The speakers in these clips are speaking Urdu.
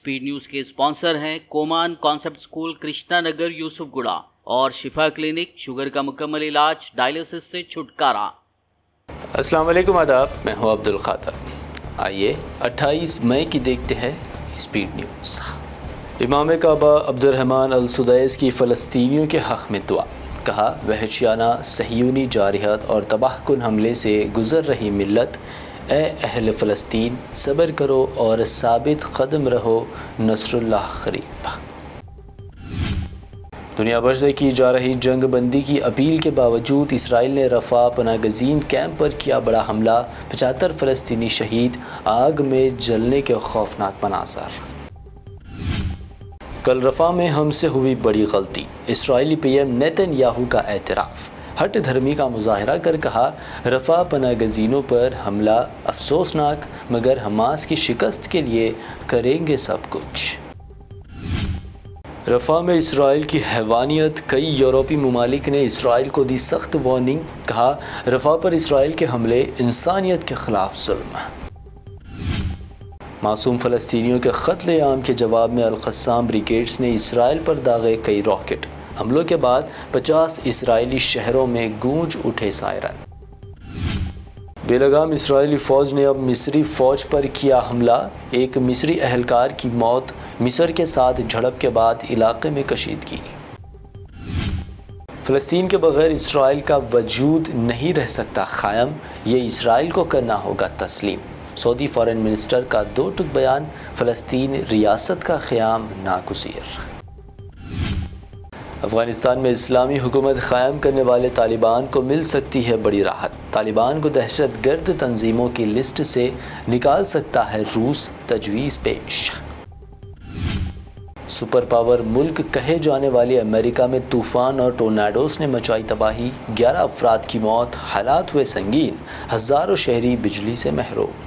اسپیڈ نیوز کے اسپانسر ہیں کومان کانسیپٹ اسکول کرشنا نگر یوسف گڑا اور شفا کلینک، شوگر کا مکمل علاج، ڈائلسس سے چھٹکارا۔ السلام علیکم، آداب، میں ہوں عبد القادر۔ آئیے 28 مئی کی دیکھتے ہیں اسپیڈ نیوز۔ امام کعبہ عبد الرحمن السدیس کی فلسطینیوں کے حق میں دعا، کہا وحشیانہ صہیونی جارحیت اور تباہ کن حملے سے گزر رہی ملت، اے اہل فلسطین صبر کرو اور ثابت قدم رہو، نصر اللہ قریب۔ دنیا بھر سے کی جا رہی جنگ بندی کی اپیل کے باوجود اسرائیل نے رفح پناہ گزین کیمپ پر کیا بڑا حملہ، 75 فلسطینی شہید، آگ میں جلنے کے خوفناک مناظر۔ کل رفح میں ہم سے ہوئی بڑی غلطی، اسرائیلی پی ایم نیتن یاہو کا اعتراف، ہٹ دھرمی کا مظاہرہ کر کہا رفح پناہ گزینوں پر حملہ افسوسناک، مگر حماس کی شکست کے لیے کریں گے سب کچھ۔ رفح میں اسرائیل کی حیوانیت، کئی یورپی ممالک نے اسرائیل کو دی سخت وارننگ، کہا رفح پر اسرائیل کے حملے انسانیت کے خلاف ظلم۔ معصوم فلسطینیوں کے قتل عام کے جواب میں القسام بریگیڈز نے اسرائیل پر داغے کئی راکٹ حملوں کے بعد 50 اسرائیلی شہروں میں گونج اٹھے سائرن۔ بے لگام اسرائیلی فوج نے اب مصری فوج پر کیا حملہ، ایک مصری اہلکار کی موت، مصر کے ساتھ جھڑپ کے بعد علاقے میں کشیدگی۔ فلسطین کے بغیر اسرائیل کا وجود نہیں رہ سکتا قائم، یہ اسرائیل کو کرنا ہوگا تسلیم۔ سعودی فارن منسٹر کا 2 ٹک بیان، فلسطین ریاست کا قیام ناگزیر۔ افغانستان میں اسلامی حکومت قائم کرنے والے طالبان کو مل سکتی ہے بڑی راحت، طالبان کو دہشت گرد تنظیموں کی لسٹ سے نکال سکتا ہے روس، تجویز پیش۔ سپر پاور ملک کہے جانے والے امریکہ میں طوفان اور ٹورناڈوز نے مچائی تباہی، 11 افراد کی موت، حالات ہوئے سنگین، ہزاروں شہری بجلی سے محروم۔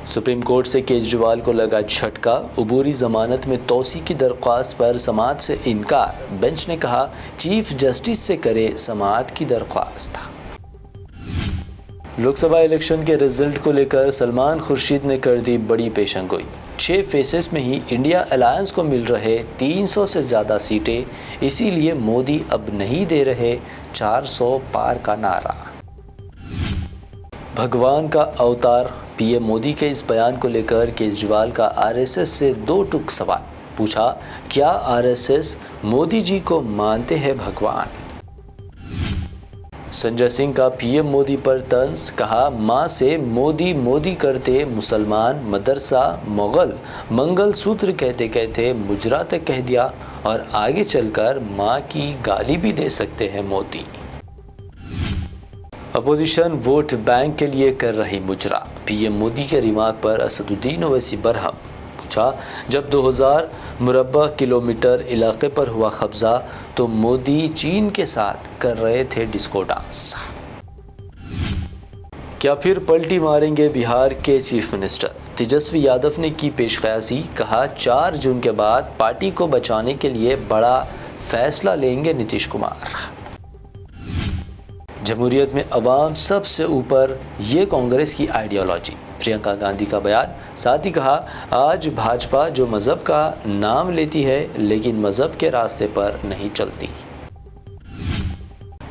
سپریم کورٹ سے کیجریوال کو لگا جھٹکا، عبوری ضمانت میں توسیع کی درخواست پر سماعت سے انکار، بینچ نے کہا چیف جسٹس سے کرے سماعت کی درخواست۔ لوک سبھا الیکشن کے رزلٹ کو لے کر سلمان خورشید نے کر دی بڑی پیشن گوئی، 6 فیسز میں ہی انڈیا الائنس کو مل رہے 300 سے زیادہ سیٹیں، اسی لیے مودی اب نہیں دے رہے 400 پار کا نعرہ۔ بھگوان کا اوتار، پی ایم مودی کے اس بیان کو لے کر کیجریوال کا آر ایس ایس سے 2 ٹک سوال، پوچھا کیا آر ایس ایس مودی جی کو مانتے ہیں بھگوان؟ سنجے سنگھ کا پی ایم مودی پر طنز، کہا ماں سے مودی مودی کرتے مسلمان، مدرسہ مغل، منگل سوتر کہتے کہتے مجرا تک کہہ دیا، اور آگے چل کر ماں کی گالی بھی دے سکتے ہیں مودی۔ اپوزیشن ووٹ بینک کے لیے کر رہی مجرا، پی ایم مودی کے ریمارک پر اسد الدین اویسی برہم، پوچھا جب 2000 مربع کلومیٹر علاقے پر ہوا قبضہ تو مودی چین کے ساتھ کر رہے تھے ڈسکو ڈانس۔ کیا پھر پلٹی ماریں گے بہار کے چیف منسٹر؟ تیجسوی یادو نے کی پیش قیاسی، کہا 4 جون کے بعد پارٹی کو بچانے کے لیے بڑا فیصلہ لیں گے نتیش کمار۔ جمہوریت میں عوام سب سے اوپر، یہ کانگریس کی آئیڈیالوجی، پرینکا گاندھی کا بیان، ساتھ ہی کہا آج بھاجپا جو مذہب کا نام لیتی ہے لیکن مذہب کے راستے پر نہیں چلتی۔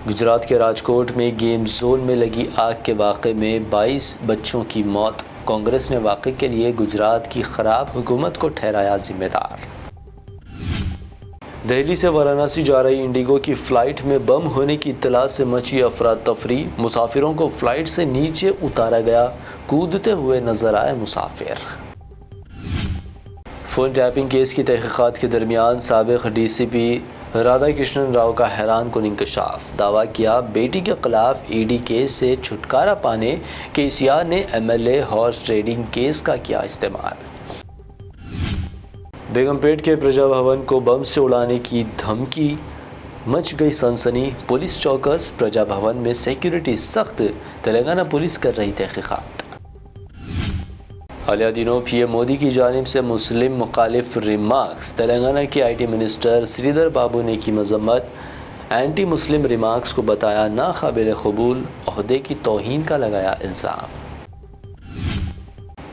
گجرات کے راجکوٹ میں گیم زون میں لگی آگ کے واقعے میں 22 بچوں کی موت، کانگریس نے واقعے کے لیے گجرات کی خراب حکومت کو ٹھہرایا ذمہ دار۔ دہلی سے وارانسی جا رہی انڈیگو کی فلائٹ میں بم ہونے کی اطلاع سے مچی افراتفری، مسافروں کو فلائٹ سے نیچے اتارا گیا، کودتے ہوئے نظر آئے مسافر۔ فون ٹیپنگ کیس کی تحقیقات کے درمیان سابق ڈی سی پی رادھا کرشنن راؤ کا حیران کن انکشاف، دعویٰ کیا بیٹی کے خلاف ای ڈی کیس سے چھٹکارا پانے کے سی آر نے M L A horse trading case کا کیا استعمال۔ بیگم پیٹ کے پرجا بھون کو بم سے اڑانے کی دھمکی، مچ گئی سنسنی، پولیس چوکس، پرجا بھون میں سیکیورٹی سخت، تلنگانہ پولیس کر رہی تحقیقات۔ حالیہ دنوں پی ایم مودی کی جانب سے مسلم مخالف ریمارکس، تلنگانہ کے آئی ٹی منسٹر سریدر بابو نے کی مذمت، اینٹی مسلم ریمارکس کو بتایا ناقابل قبول، عہدے کی توہین کا لگایا الزام۔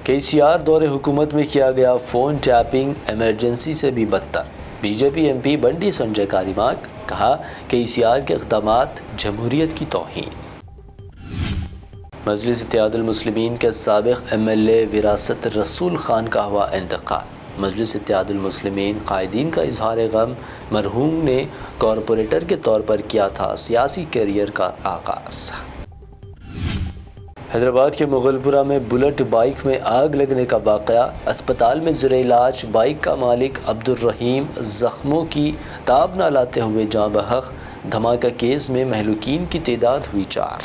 KCR دور حکومت میں کیا گیا فون ٹیپنگ ایمرجنسی سے بھی بدتر۔ BJP MP بنڈی سنجے کا دماغ، کہا KCR کے اقدامات جمہوریت کی توہین۔ مجلس اتحاد المسلمین کے سابق MLA وراثت رسول خان کا ہوا انتقال۔ مجلس اتحاد المسلمین قائدین کا اظہار غم، مرحوم نے کارپوریٹر کے طور پر کیا تھا سیاسی کیریئر کا آغاز۔ حیدرآباد کے مغل پورہ میں بلٹ بائک میں آگ لگنے کا واقعہ، اسپتال میں زیر علاج بائک کا مالک عبدالرحیم زخموں کی تاب نہ لاتے ہوئے جاں بحق۔ دھماکہ کیس میں مہلوکین کی تعداد ہوئی 4۔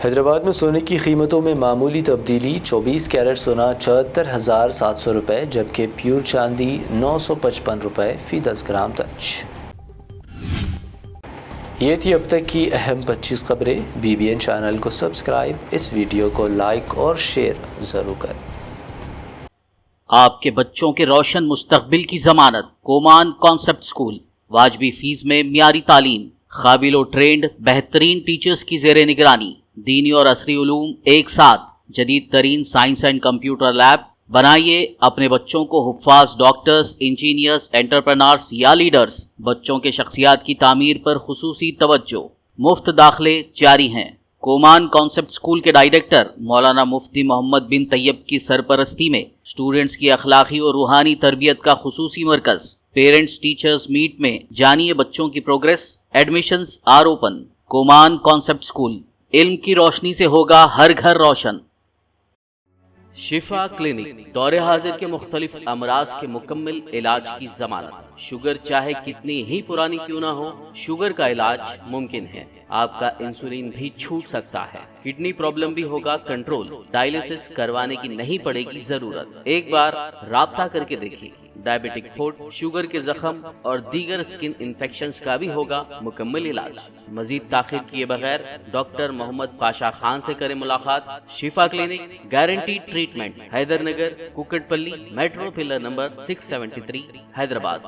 حیدرآباد میں سونے کی قیمتوں میں معمولی تبدیلی، 24 کیرٹ سونا 74,700 روپے جبکہ پیور چاندی 955 روپے فی 10 گرام درج۔ یہ تھی اب تک کی اہم 25 خبریں۔ BBN چینل کو سبسکرائب، اس ویڈیو کو لائک اور شیئر ضرور کریں۔ آپ کے بچوں کے روشن مستقبل کی ضمانت کومان کانسیپٹ اسکول، واجبی فیس میں معیاری تعلیم، قابل و ٹرینڈ بہترین ٹیچرز کی زیر نگرانی، دینی اور عصری علوم ایک ساتھ، جدید ترین سائنس اینڈ کمپیوٹر لیب۔ بنائیے اپنے بچوں کو حفاظ ڈاکٹرز، انجینئرز، انٹرپرینورز یا لیڈرز۔ بچوں کے شخصیات کی تعمیر پر خصوصی توجہ، مفت داخلے جاری ہیں۔ کومان کانسیپٹ اسکول کے ڈائریکٹر مولانا مفتی محمد بن طیب کی سرپرستی میں اسٹوڈنٹس کی اخلاقی اور روحانی تربیت کا خصوصی مرکز۔ پیرنٹس ٹیچرز میٹ میں جانیے بچوں کی پروگریس۔ Admissions are open. کومان کانسیپٹ اسکول، علم کی روشنی سے ہوگا ہر گھر روشن۔ شفا کلینک، دور حاضر کے مختلف امراض کے مکمل علاج کی ضمانت۔ شوگر چاہے کتنی ہی پرانی کیوں نہ ہو، شوگر کا علاج ممکن ہے۔ آپ کا انسولین بھی چھوٹ سکتا ہے، کڈنی پرابلم بھی ہوگا کنٹرول، ڈائلیسس کروانے کی نہیں پڑے گی ضرورت۔ ایک بار رابطہ کر کے دیکھیے۔ ڈائبیٹک فوڈ، شوگر کے زخم اور دیگر اسکن انفیکشنز کا بھی ہوگا مکمل علاج۔ مزید تاخیر کیے بغیر ڈاکٹر محمد پاشا خان سے کریں ملاقات۔ Shifa clinic, guarantee treatment, Hyder Nagar, Kukatpally, metro pillar number 673، Hyderabad.